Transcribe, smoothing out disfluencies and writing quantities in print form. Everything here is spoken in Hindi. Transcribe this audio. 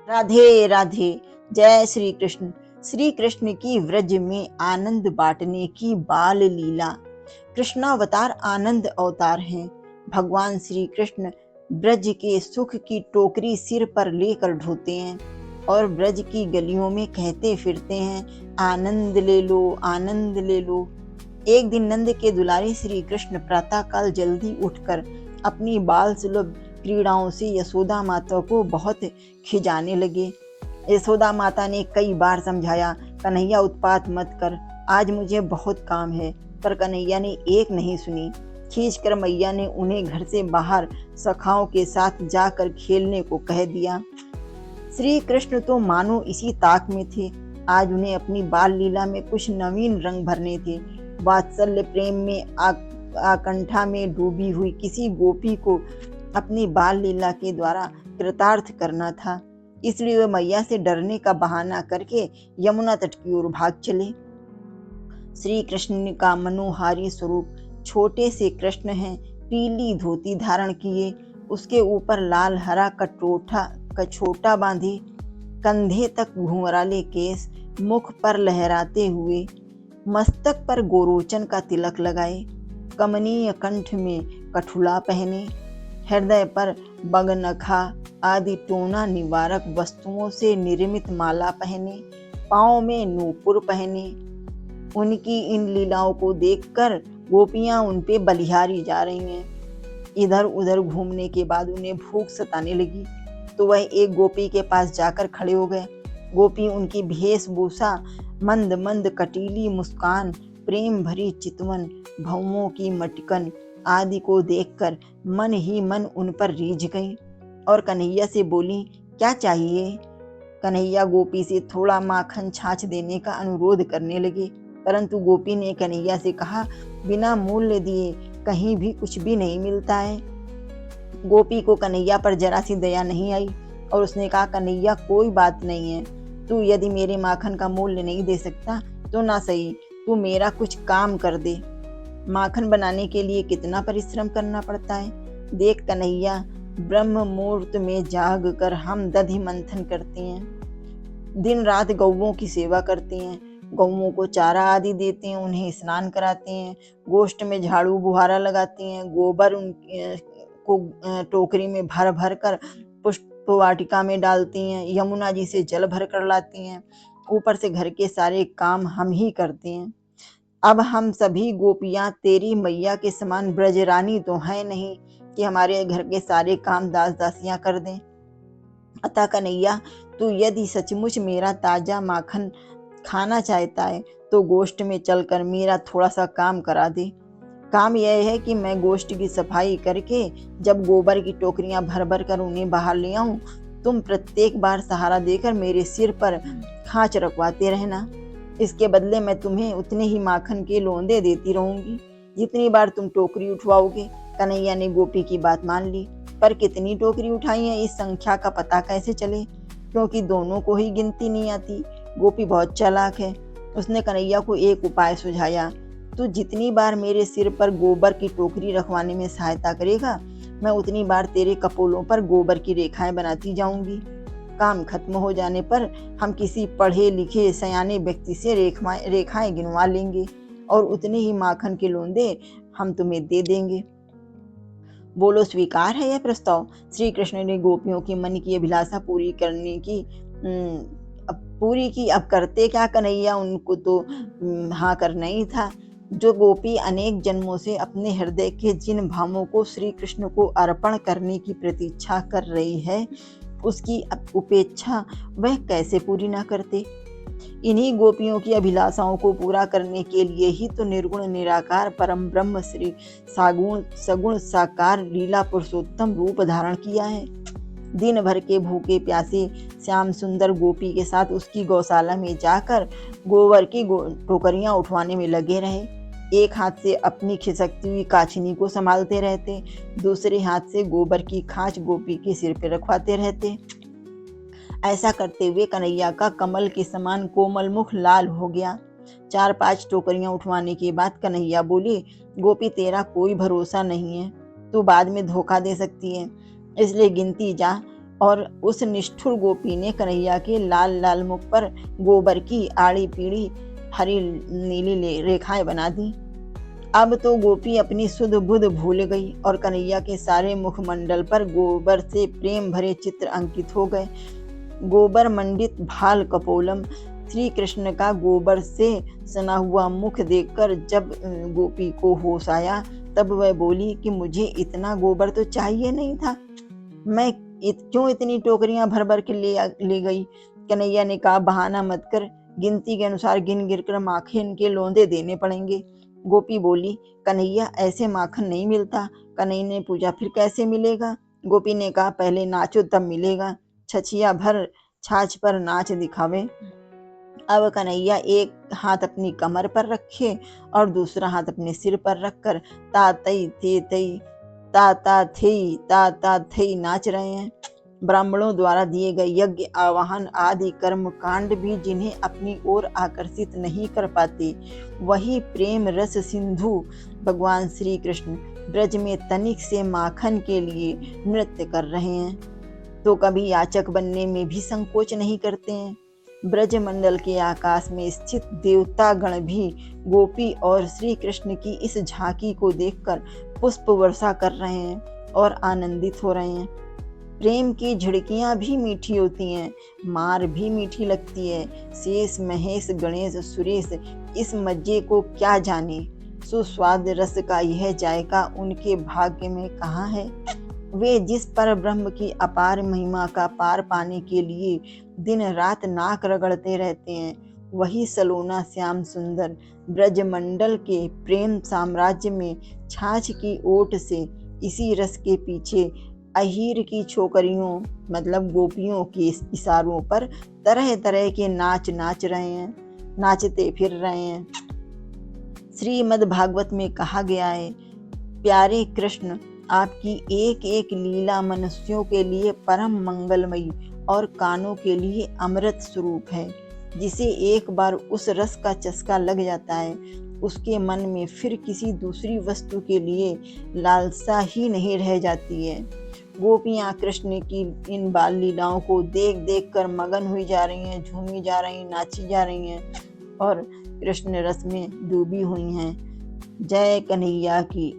राधे राधे। जय श्री कृष्ण। श्री कृष्ण की व्रज में आनंद बांटने की बाल लीला। कृष्णावतार आनंद अवतार हैं। भगवान श्री कृष्ण ब्रज के सुख की टोकरी सिर पर लेकर ढोते हैं और ब्रज की गलियों में कहते फिरते हैं, आनंद ले लो, आनंद ले लो। एक दिन नंद के दुलारे श्री कृष्ण प्रातःकाल जल्दी उठकर अपनी बाल सुलभ क्रीड़ाओं से यशोदा माता को बहुत खिजाने लगे। यशोदा माता ने कई बार समझाया, कन्हैया उत्पात मत कर, आज मुझे बहुत काम है, पर कन्हैया ने एक नहीं सुनी। खींचकर मैया ने उन्हें घर से बाहर सखाओं के साथ जाकर खेलने को कह दिया। श्री कृष्ण तो मानो इसी ताक में थे। आज उन्हें अपनी बाल लीला में कुछ नवीन रंग भरने थे। वात्सल्य प्रेम में आकंठा में डूबी हुई किसी गोपी को अपनी बाल लीला के द्वारा कृतार्थ करना था। इसलिए वे मैया से डरने का बहाना करके यमुना तट की ओर भाग चले। श्री कृष्ण का मनोहारी स्वरूप छोटे से कृष्ण हैं, पीली धोती धारण किए, उसके ऊपर लाल हरा कछोटा बांधे, कंधे तक घुंघराले केस, मुख पर लहराते हुए, मस्तक पर गोरोचन का तिलक लगाए, कमनीय कंठ में कठुला पहने, हृदय पर बगनखा आदि टोना निवारक वस्तुओं से निर्मित माला पहने, पांव में नूपुर पहने। उनकी इन लीलाओं को देखकर गोपियां उन पे बलिहारी जा रही हैं। इधर उधर घूमने के बाद उन्हें भूख सताने लगी, तो वह एक गोपी के पास जाकर खड़े हो गए। गोपी उनकी वेशभूषा, मंद मंद कटीली मुस्कान, प्रेम भरी चितवन, भौंवों की मटकन आदि को देखकर मन ही मन उन पर रीझ गई और कन्हैया से बोली, क्या चाहिए? कन्हैया गोपी से थोड़ा माखन छाछ देने का अनुरोध करने लगे, परंतु गोपी ने कन्हैया से कहा, बिना मूल्य दिए कहीं भी कुछ भी नहीं मिलता है। गोपी को कन्हैया पर जरा सी दया नहीं आई और उसने कहा, कन्हैया कोई बात नहीं है, तू यदि मेरे माखन का मूल्य नहीं दे सकता तो ना सही, तू मेरा कुछ काम कर दे। माखन बनाने के लिए कितना परिश्रम करना पड़ता है। देख कन्हैया, ब्रह्म मुहूर्त में जाग कर हम दधि मंथन करते हैं, दिन रात गौवों की सेवा करते हैं, गौवों को चारा आदि देते हैं, उन्हें स्नान कराते हैं, गोष्ठ में झाड़ू बुहारा लगाते हैं, गोबर को टोकरी में भर भर कर पुष्प वाटिका में डालती हैं, यमुना जी से जल भर कर लाती हैं, ऊपर से घर के सारे काम हम ही करते हैं। अब हम सभी गोपियां तेरी मैया के समान ब्रजरानी तो है नहीं कि हमारे घर के सारे काम दास दासियां कर दें। अतः कन्हैया, तू यदि सचमुच मेरा ताजा माखन खाना चाहता है तो गोष्ठ में चलकर मेरा थोड़ा सा काम करा दे। काम यह है कि मैं गोष्ठ की सफाई करके जब गोबर की टोकरियां भर भर कर उन्हें बाहर ले आऊं, तुम प्रत्येक बार सहारा देकर मेरे सिर पर खांच रखवाते रहना। इसके बदले मैं तुम्हें उतने ही माखन के लोंदे देती रहूंगी जितनी बार तुम टोकरी उठवाओगे। कन्हैया ने गोपी की बात मान ली, पर कितनी टोकरी उठाई है इस संख्या का पता कैसे चले, क्योंकि दोनों को ही गिनती नहीं आती। गोपी बहुत चालाक है। उसने कन्हैया को एक उपाय सुझाया, तू जितनी बार मेरे सिर पर गोबर की टोकरी रखवाने में सहायता करेगा, मैं उतनी बार तेरे कपोलों पर गोबर की रेखाएं बनाती जाऊंगी। काम खत्म हो जाने पर हम किसी पढ़े लिखे सयाने व्यक्ति से रेखाएं गिनवा लेंगे और उतने ही माखन के लोंदे हम तुम्हें दे देंगे। बोलो, स्वीकार है यह प्रस्ताव? श्री कृष्ण ने गोपियों की मन की अभिलाषा पूरी की। अब करते क्या कन्हैया, उनको तो हाँ करना ही था। जो गोपी अनेक जन्मों से अपने हृदय के जिन भावों को श्री कृष्ण को अर्पण करने की प्रतीक्षा कर रही है, उसकी उपेक्षा वह कैसे पूरी ना करते। इन्हीं गोपियों की अभिलाषाओं को पूरा करने के लिए ही तो निर्गुण निराकार परम ब्रह्म श्री सगुण साकार लीला पुरुषोत्तम रूप धारण किया है। दिन भर के भूखे प्यासे श्याम सुंदर गोपी के साथ उसकी गौशाला में जाकर गोबर की टोकरियां उठवाने में लगे रहे। एक हाथ से अपनी खिसकती हुई काछनी को संभालते रहते, दूसरे हाथ से गोबर की खांच गोपी के सिर पर रखवाते रहते। ऐसा करते हुए कन्हैया का कमल के समान कोमल मुख लाल हो गया। 4-5 टोकरियां उठवाने के बाद कन्हैया बोली, गोपी तेरा कोई भरोसा नहीं है, तू बाद में धोखा दे सकती है, इसलिए गिनती जा और उस निष्ठुर गोपी ने कन्हैया के लाल लाल मुख पर गोबर की आड़ी पीड़ी हरी नीली रेखाएं बना दी। अब तो गोपी अपनी सुध बुध भूल गई और कन्हैया के सारे मुखमंडल पर गोबर से प्रेम भरे चित्र अंकित हो गए। गोबर मंडित भाल कपोलम। श्री कृष्ण का गोबर से सना हुआ मुख देखकर जब गोपी को होश आया तब वह बोली कि मुझे इतना गोबर तो चाहिए नहीं था, मैं क्यों इतनी टोकरियां भर भर के ले गई। कन्हैया ने कहा, बहाना मत कर, गिनती के अनुसार गिन गिर कर माखन के लोंदे देने पड़ेंगे। गोपी बोली, कन्हैया ऐसे माखन नहीं मिलता। कन्हैया ने पूछा, फिर कैसे मिलेगा। गोपी ने कहा, पहले नाचो तब मिलेगा, छछिया भर छाछ पर नाच दिखावे। अब कन्हैया एक हाथ अपनी कमर पर रखे और दूसरा हाथ अपने सिर पर रखकर ता तई थे तई ता ता थई नाच रहे हैं। ब्राह्मणों द्वारा दिए गए यज्ञ आवाहन आदि कर्म कांड भी जिन्हें अपनी ओर आकर्षित नहीं कर पाते, वही प्रेम रस सिंधु भगवान श्री कृष्ण ब्रज में तनिक से माखन के लिए नृत्य कर रहे हैं, तो कभी याचक बनने में भी संकोच नहीं करते हैं। ब्रज मंडल के आकाश में स्थित देवता गण भी गोपी और श्री कृष्ण की इस झांकी को देखकर पुष्प वर्षा कर रहे हैं और आनंदित हो रहे हैं। प्रेम की झिड़कियां भी मीठी होती हैं, मार भी मीठी लगती है। शेष महेश गणेश सुरेश इस मज्जे को क्या जाने, सुस्वाद रस का यह जायका उनके भाग्य में कहाँ है। वे जिस पर ब्रह्म की अपार महिमा का पार पाने के लिए दिन रात नाक रगड़ते रहते हैं, वही सलोना श्याम सुंदर ब्रजमंडल के प्रेम साम्राज्य में छाछ की ओट से इसी रस के पीछे अहीर की छोकरियों मतलब गोपियों के इशारों पर तरह तरह के नाच नाच रहे हैं, नाचते फिर रहे हैं। श्रीमद् भागवत में कहा गया है, प्यारे कृष्ण, आपकी एक एक लीला मनुष्यों के लिए परम मंगलमयी और कानों के लिए अमृत स्वरूप है। जिसे एक बार उस रस का चस्का लग जाता है, उसके मन में फिर किसी दूसरी वस्तु के लिए लालसा ही नहीं रह जाती है। गोपियां कृष्ण की इन बाल लीलाओं को देख देख कर मगन हुई जा रही हैं, झूमी जा रही हैं, नाची जा रही हैं और कृष्ण रस में डूबी हुई हैं। जय कन्हैया की।